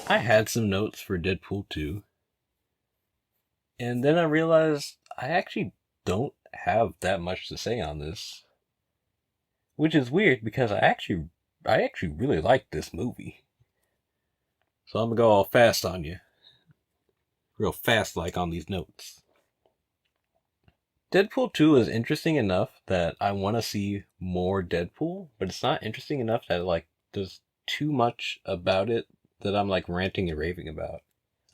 I had some notes for Deadpool 2, and then I realized I actually don't have that much to say on this, which is weird because I actually really like this movie. So I'm gonna go all fast on you, real fast like on these notes. Deadpool 2 is interesting enough that I want to see more Deadpool, but it's not interesting enough that there's too much about it that I'm like ranting and raving about.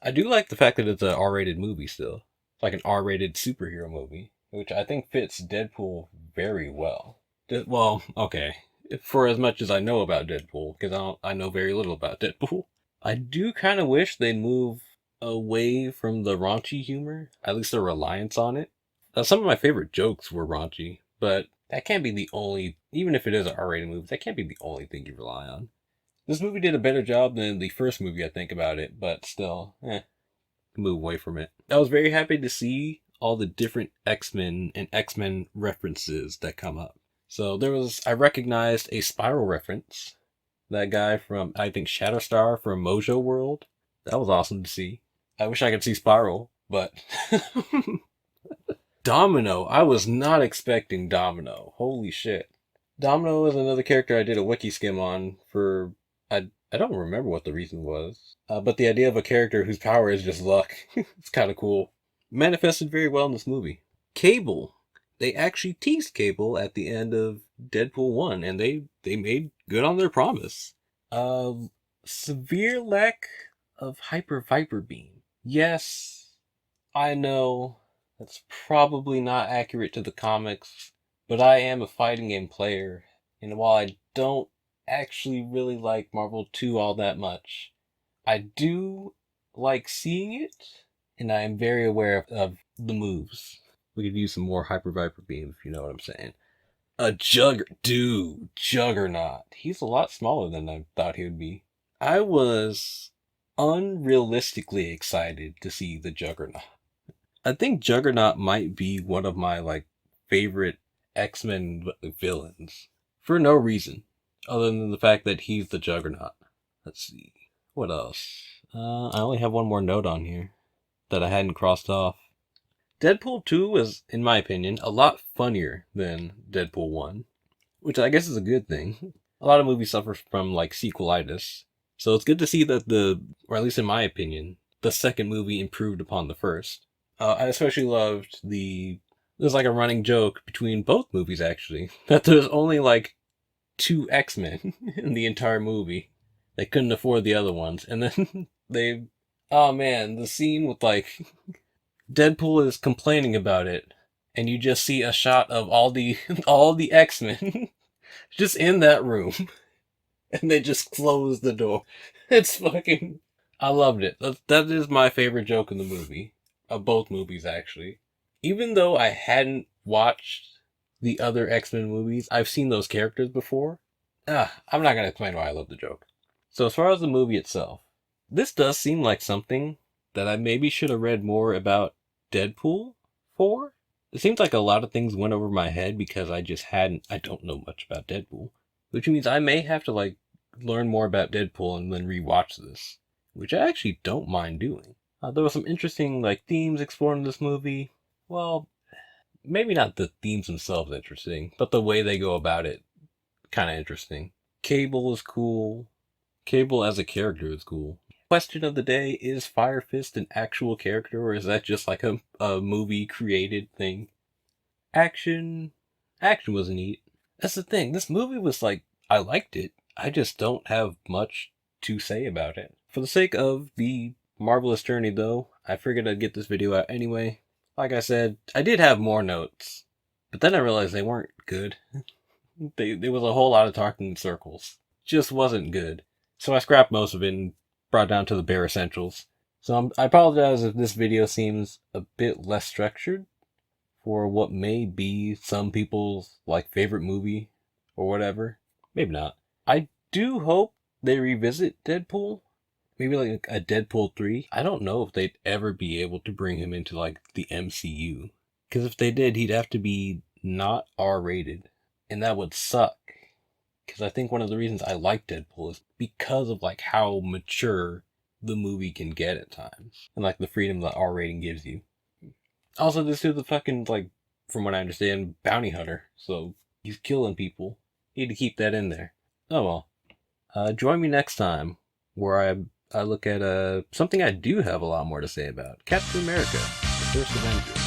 I do like the fact that it's an R-rated movie still. It's like an R-rated superhero movie, which I think fits Deadpool very well. Well, okay. For as much as I know about Deadpool, because I know very little about Deadpool, I do kind of wish they'd move away from the raunchy humor, at least the reliance on it. Some of my favorite jokes were raunchy, but that can't be the only, even if it is an R-rated movie, that can't be the only thing you rely on. This movie did a better job than the first movie, I think, about it, but still, move away from it. I was very happy to see all the different X-Men and X-Men references that come up. So I recognized a Spiral reference. That guy from, I think, Shatterstar from Mojo World. That was awesome to see. I wish I could see Spiral, but Domino. I was not expecting Domino. Holy shit. Domino is another character I did a wiki skim on for, I don't remember what the reason was, but the idea of a character whose power is just luck, it's kind of cool. Manifested very well in this movie. Cable. They actually teased Cable at the end of Deadpool 1, and they made good on their promise. Uh, Severe lack of Hyper Viper Beam. Yes, I know that's probably not accurate to the comics, but I am a fighting game player, and while I don't actually really like Marvel 2 all that much, I do like seeing it, and I am very aware of the moves. We could use some more Hyper Viper Beam if you know what I'm saying. Juggernaut. He's a lot smaller than I thought he would be. I was unrealistically excited to see the Juggernaut. I think Juggernaut might be one of my favorite X-Men villains for no reason other than the fact that he's the Juggernaut. Let's see. What else? I only have one more note on here that I hadn't crossed off. Deadpool 2 was, in my opinion, a lot funnier than Deadpool 1, which I guess is a good thing. A lot of movies suffer from sequelitis, so it's good to see that or at least in my opinion, the second movie improved upon the first. I especially loved there's a running joke between both movies actually, that there's only two X-Men in the entire movie. They couldn't afford the other ones, and then oh man, the scene with Deadpool is complaining about it, and you just see a shot of all the all the X-Men just in that room, and they just close the door. It's fucking. I loved it. That is my favorite joke in the movie, of both movies actually. Even though I hadn't watched the other X-Men movies, I've seen those characters before. I'm not gonna explain why I love the joke. So as far as the movie itself, this does seem like something that I maybe should have read more about Deadpool for. It seems like a lot of things went over my head because I don't know much about Deadpool. Which means I may have to learn more about Deadpool and then rewatch this. Which I actually don't mind doing. There were some interesting themes explored in this movie. Well, maybe not the themes themselves interesting, but the way they go about it, kind of interesting. Cable is cool. Cable as a character is cool. Question of the day, is Fire Fist an actual character, or is that just a movie created thing? Action was neat. That's the thing, this movie was I liked it, I just don't have much to say about it. For the sake of the marvelous journey though, I figured I'd get this video out anyway. Like I said, I did have more notes, but then I realized they weren't good. There was a whole lot of talking in circles. Just wasn't good. So I scrapped most of it and brought down to the bare essentials. So I apologize if this video seems a bit less structured for what may be some people's favorite movie or whatever. Maybe not. I do hope they revisit Deadpool. Maybe a Deadpool 3. I don't know if they'd ever be able to bring him into the MCU. Because if they did, he'd have to be not R-rated. And that would suck. Because I think one of the reasons I like Deadpool is because of how mature the movie can get at times, and like the freedom that R rating gives you. Also, this dude's a fucking, like, from what I understand, bounty hunter, so he's killing people. Need to keep that in there. Oh well. Join me next time where I look at something I do have a lot more to say about: Captain America, the First Avenger.